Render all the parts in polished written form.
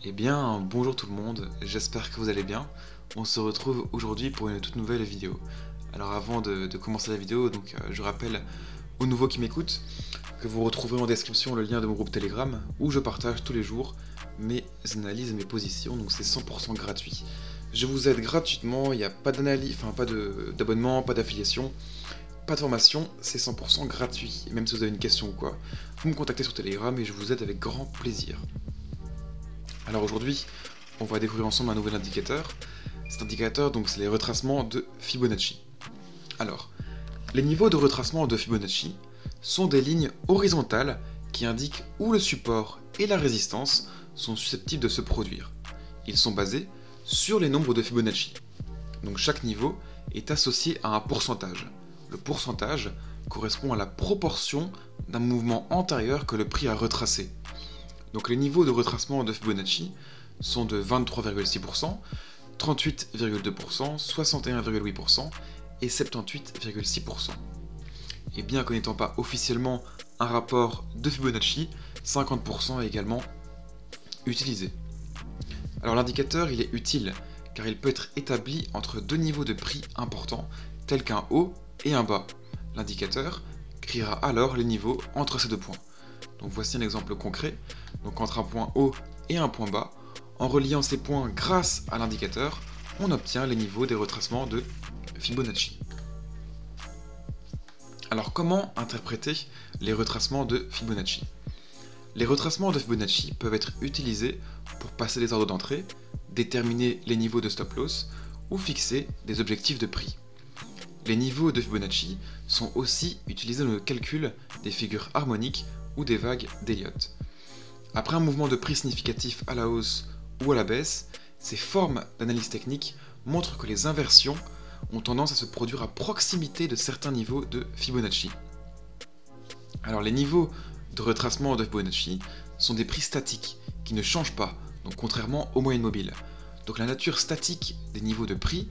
Eh bien, bonjour tout le monde, j'espère que vous allez bien. On se retrouve aujourd'hui pour une toute nouvelle vidéo. Alors avant de commencer la vidéo, je rappelle aux nouveaux qui m'écoutent que vous retrouverez en description le lien de mon groupe Telegram où je partage tous les jours mes analyses et mes positions, donc c'est 100% gratuit. Je vous aide gratuitement, il n'y a pas d'analyse, pas d'abonnement, pas d'affiliation, pas de formation, c'est 100% gratuit. Même si vous avez une question ou quoi, vous me contactez sur Telegram et je vous aide avec grand plaisir. Alors aujourd'hui, on va découvrir ensemble un nouvel indicateur. Cet indicateur, donc, c'est les retracements de Fibonacci. Alors, les niveaux de retracement de Fibonacci sont des lignes horizontales qui indiquent où le support et la résistance sont susceptibles de se produire. Ils sont basés sur les nombres de Fibonacci. Donc chaque niveau est associé à un pourcentage. Le pourcentage correspond à la proportion d'un mouvement antérieur que le prix a retracé. Donc les niveaux de retracement de Fibonacci sont de 23,6%, 38,2%, 61,8% et 78,6%. Et bien qu'en n'étant pas officiellement un rapport de Fibonacci, 50% est également utilisé. Alors l'indicateur il est utile car il peut être établi entre deux niveaux de prix importants tels qu'un haut et un bas. L'indicateur créera alors les niveaux entre ces deux points. Donc voici un exemple concret, donc entre un point haut et un point bas, en reliant ces points grâce à l'indicateur, on obtient les niveaux des retracements de Fibonacci. Alors comment interpréter les retracements de Fibonacci? Les retracements de Fibonacci peuvent être utilisés pour passer des ordres d'entrée, déterminer les niveaux de stop-loss ou fixer des objectifs de prix. Les niveaux de Fibonacci sont aussi utilisés dans le calcul des figures harmoniques ou des vagues d'Elliott. Après un mouvement de prix significatif à la hausse ou à la baisse, ces formes d'analyse technique montrent que les inversions ont tendance à se produire à proximité de certains niveaux de Fibonacci. Alors les niveaux de retracement de Fibonacci sont des prix statiques qui ne changent pas, donc contrairement aux moyennes mobiles. Donc la nature statique des niveaux de prix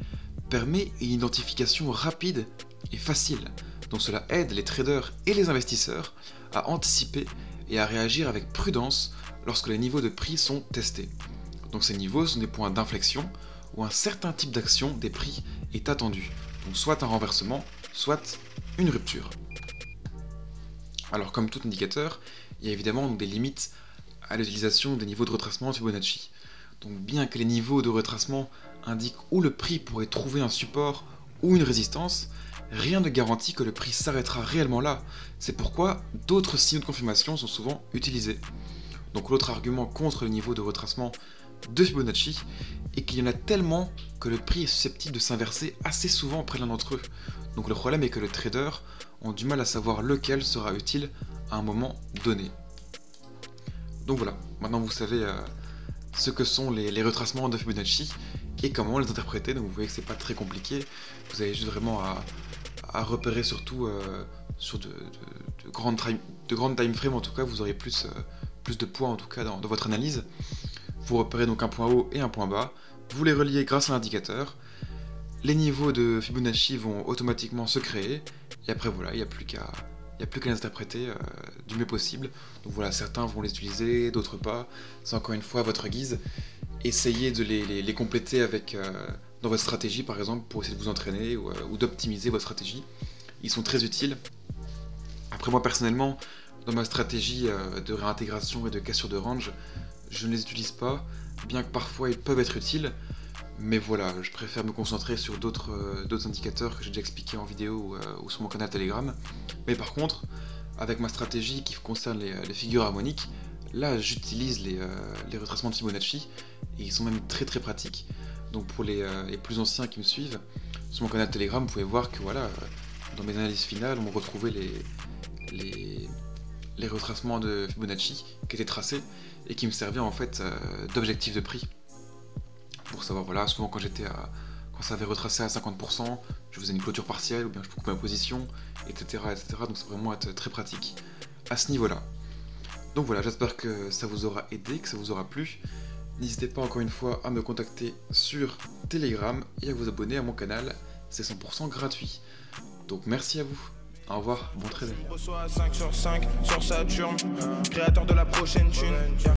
permet une identification rapide et facile, donc cela aide les traders et les investisseurs à anticiper et à réagir avec prudence lorsque les niveaux de prix sont testés. Donc ces niveaux sont des points d'inflexion où un certain type d'action des prix est attendu, donc soit un renversement, soit une rupture. Alors comme tout indicateur, il y a évidemment des limites à l'utilisation des niveaux de retracement de Fibonacci. Donc bien que les niveaux de retracement indiquent où le prix pourrait trouver un support ou une résistance, rien ne garantit que le prix s'arrêtera réellement là. C'est pourquoi d'autres signaux de confirmation sont souvent utilisés. Donc l'autre argument contre le niveau de retracement de Fibonacci est qu'il y en a tellement que le prix est susceptible de s'inverser assez souvent après l'un d'entre eux. Donc le problème est que les traders ont du mal à savoir lequel sera utile à un moment donné. Donc voilà, maintenant vous savez ce que sont les retracements de Fibonacci et comment les interpréter. Donc vous voyez que c'est pas très compliqué, vous avez juste vraiment à repérer surtout sur de grandes time frames. En tout cas vous aurez plus de poids en tout cas dans votre analyse. Vous repérez donc un point haut et un point bas, vous les reliez grâce à l'indicateur, les niveaux de Fibonacci vont automatiquement se créer, et après voilà, il n'y a plus qu'à les interpréter du mieux possible. Donc voilà, certains vont les utiliser, d'autres pas, c'est encore une fois à votre guise. Essayez de les compléter avec, dans votre stratégie par exemple, pour essayer de vous entraîner ou d'optimiser votre stratégie. Ils sont très utiles. Après moi personnellement, dans ma stratégie de réintégration et de cassure de range, je ne les utilise pas, bien que parfois ils peuvent être utiles, mais voilà, je préfère me concentrer sur d'autres indicateurs que j'ai déjà expliqué en vidéo ou sur mon canal Telegram. Mais par contre, avec ma stratégie qui concerne les figures harmoniques, là j'utilise les retracements de Fibonacci, et ils sont même très très pratiques. Donc pour les plus anciens qui me suivent, sur mon canal Telegram, vous pouvez voir que voilà, dans mes analyses finales, on retrouvait les retracements de Fibonacci qui étaient tracés et qui me servaient en fait d'objectif de prix. Pour savoir, voilà, souvent quand ça avait retracé à 50%, je faisais une clôture partielle ou bien je coupais ma position, etc. Donc c'est vraiment être très pratique à ce niveau-là. Donc voilà, j'espère que ça vous aura aidé, que ça vous aura plu. N'hésitez pas encore une fois à me contacter sur Telegram et à vous abonner à mon canal, c'est 100% gratuit. Donc merci à vous. Au revoir, bon trading. Je reçois 5 sur 5 sur Saturne, créateur de la prochaine thune.